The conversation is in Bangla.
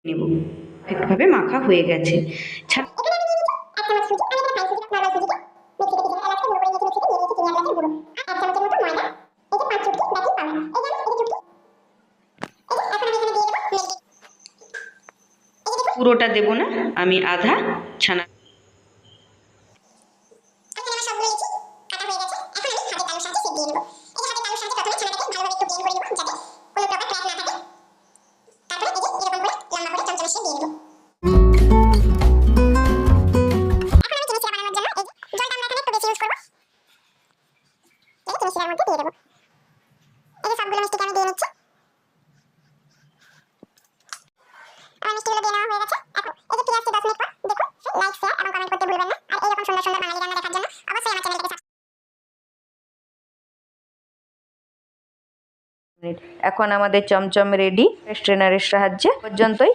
নেব। ঠিকভাবে মাখা হয়ে গেছে। পুরোটা দেব না, আমি আধা ছানা এখন আমাদের চমচম রেডি স্ট্রেনারের সাহায্যে পর্যন্তই